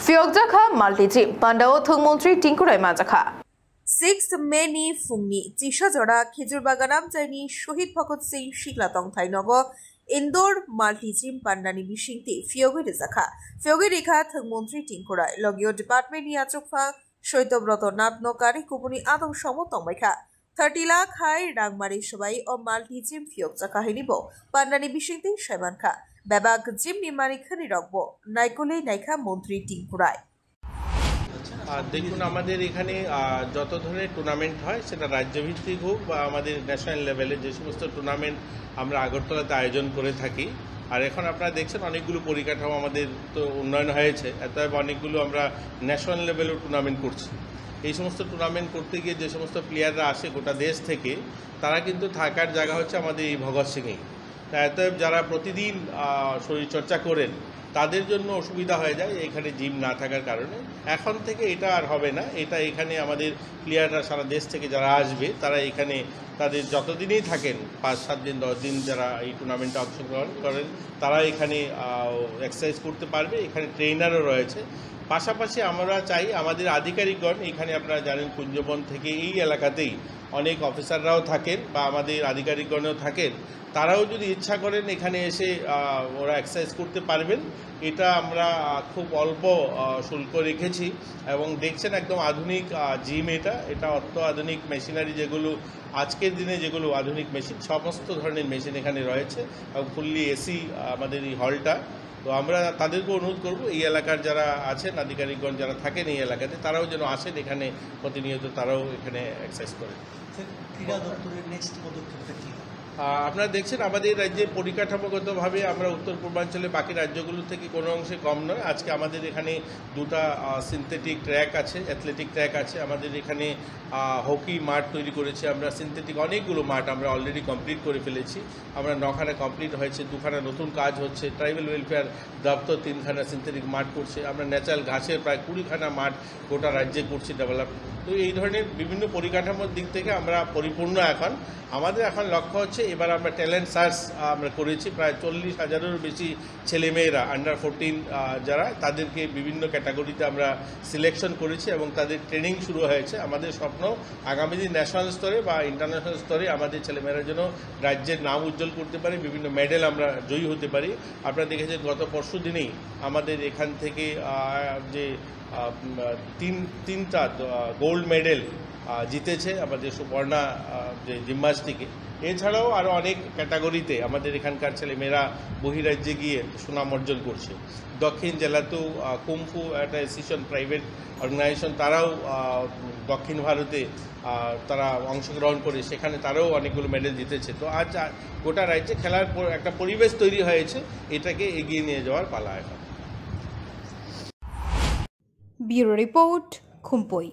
Fiokjakha Maltiji, Pandao Thungmontri Tinkurai Majakha. 6 May ni Fungni, Tisha Jora, Kijurbaganam Jani, Shohid Bhagat Singh, Shiklatong Thainogo, Indor Maltijim Pandani Bishingti, Fiogi Rizakha, Fiogi Rikha, Thungmontri Tinkurai, Logio Department Yachukfa, Shoitobroto Nabnokari, Kupuni Adam Shomotong Meka, 30 lakh high Rangmari Shabai or Maltijim Fiokjaka Hinibo, Pandani Bishingti, Shemanka, Babak Jim Nimari Khanirogbo, Naikole Naika Montri Tinkurai. দেখুন আমাদের এখানে যত ধরনের tournament হয় সেটা রাজ্যভিত্তিক হোক বা আমাদের ন্যাশনাল লেভেলে যে সমস্ত টুর্নামেন্ট আমরা আগরতলাতে আয়োজন করে থাকি আর এখন আপনারা দেখছেন অনেকগুলো পরিকাঠামো আমাদের তো উন্নয়ন হয়েছে এতএব অনেকগুলো আমরা ন্যাশনাল লেভেলেও টুর্নামেন্ট করছি এই সমস্ত টুর্নামেন্ট করতে গিয়ে যে সমস্ত প্লেয়াররা আসে গোটা দেশ থেকে তারা কিন্তু থাকার জায়গা হচ্ছে আমাদের এই ভগৎ সিংয়েই এতএব যারা প্রতিদিন শরীরচর্চা করেন তাদের জন্য অসুবিধা হয়ে যায় এখানে জিম না থাকার কারণে এখন থেকে এটা আর হবে না এটা এখানে আমাদের প্লেয়াররা সারা দেশ থেকে যারা আসবে তারা এখানে তাদের যতদিনই থাকেন 5-7 দিন 10 দিন যারা এই টুর্নামেন্টে অংশগ্রহণ করেন তারা এখানে এক্সারসাইজ করতে পারবে এখানে ট্রেনারও রয়েছে পাশাপাশি আমরা চাই আমাদের আধিকারিকগণ এখানে আপনারা জানেন কুঞ্জবন থেকে এই এলাকাতেই অনেক অফিসাররাও থাকেন বা আমাদের আধিকারিকগণও থাকেন তারাও যদি ইচ্ছা করেন এখানে এসে ওরা এক্সারসাইজ করতে পারবেন এটা আমরা খুব অল্প শুল্ক রেখেছি এবং দেখছেন একদম আধুনিক জিম এটা অত্যাধুনিক মেশিনারি যেগুলো আজকের দিনে যেগুলো আধুনিক মেশিন সমস্ত ধরনের মেশিন এখানে রয়েছে এবং ফুললি এসি আমাদের এই হলটা তো আমরা তাদেরকে অনুরোধ করব এই এলাকার যারা আছেন আধিকারিকগণ যারা থাকেন এই এলাকাতে তারাও যেন আসেন এখানে প্রতিনিয়ত তারাও এখানে এক্সারসাইজ করেন ক্রীড়া দপ্তরের নেক্সট পদক্ষেপটা কি আপনারা দেখছেন আমাদের রাজ্যে পরিকাঠামোগতভাবে আমরা উত্তর পূর্বাঞ্চলে বাকি রাজ্যগুলো থেকে কোনো অংশে কম নয় আজকে আমাদের এখানে দুটো সিনথেটিক ট্র্যাক আছে অ্যাথলেটিক ট্র্যাক আছে আমাদের এখানে হকি মাঠ তৈরি করেছি আমরা সিনথেটিক অনেকগুলো মাঠ আমরা অলরেডি কমপ্লিট করে ফেলেছি আমরা 9খানা কমপ্লিট হয়েছে 2খানা নতুন কাজ হচ্ছে ট্রাইবাল ওয়েলফেয়ার দপ্তর 3খানা সিনথেটিক মাঠ করছে আমরা ন্যাচারাল ঘাসের প্রায় 20খানা মাঠ গোটা রাজ্যে করছি ডেভেলপ তো এই ধরনের বিভিন্ন পরিকাঠামোর দিক থেকে আমরা পরিপূর্ণ এখন আমাদের এখন লক্ষ্য হচ্ছে এবার আমরা ট্যালেন্ট সার্চ আমরা করেছি প্রায় 40,000-এরও বেশি ছেলেমেয়েরা আন্ডার 14 যারা তাদেরকে বিভিন্ন ক্যাটাগরিতে আমরা সিলেকশন করেছি এবং তাদের ট্রেনিং শুরু হয়েছে আমাদের স্বপ্ন আগামী দিন ন্যাশনাল স্তরে বা ইন্টারন্যাশনাল স্তরে আমাদের ছেলেমেয়েরা যেন রাজ্যের নাম উজ্জ্বল করতে পারে বিভিন্ন মেডেল আমরা জয়ী হতে পারি আপনারা দেখেছেন গত পরশু দিনেই আমাদের এখান থেকে যে তিনটা গোল্ড মেডেল জিতেছে আমাদের সুবর্ণা যে জিমন্যাস্টিকে এছাড়াও আরও অনেক ক্যাটাগরিতে আমাদের এখানকার ছেলেমেয়েরা বহিরাজ্যে গিয়ে সুনাম অর্জন করছে দক্ষিণ জেলাতেও কুম্ফু একটা অ্যাসোসিয়েশন প্রাইভেট অর্গানাইজেশন তারাও দক্ষিণ ভারতে তারা অংশগ্রহণ করে সেখানে তারাও অনেকগুলো মেডেল জিতেছে তো আজ গোটা রাজ্যে খেলার একটা পরিবেশ তৈরি হয়েছে এটাকে এগিয়ে নিয়ে যাওয়ার পালা এখন ব্যুরো রিপোর্ট খুম্পই।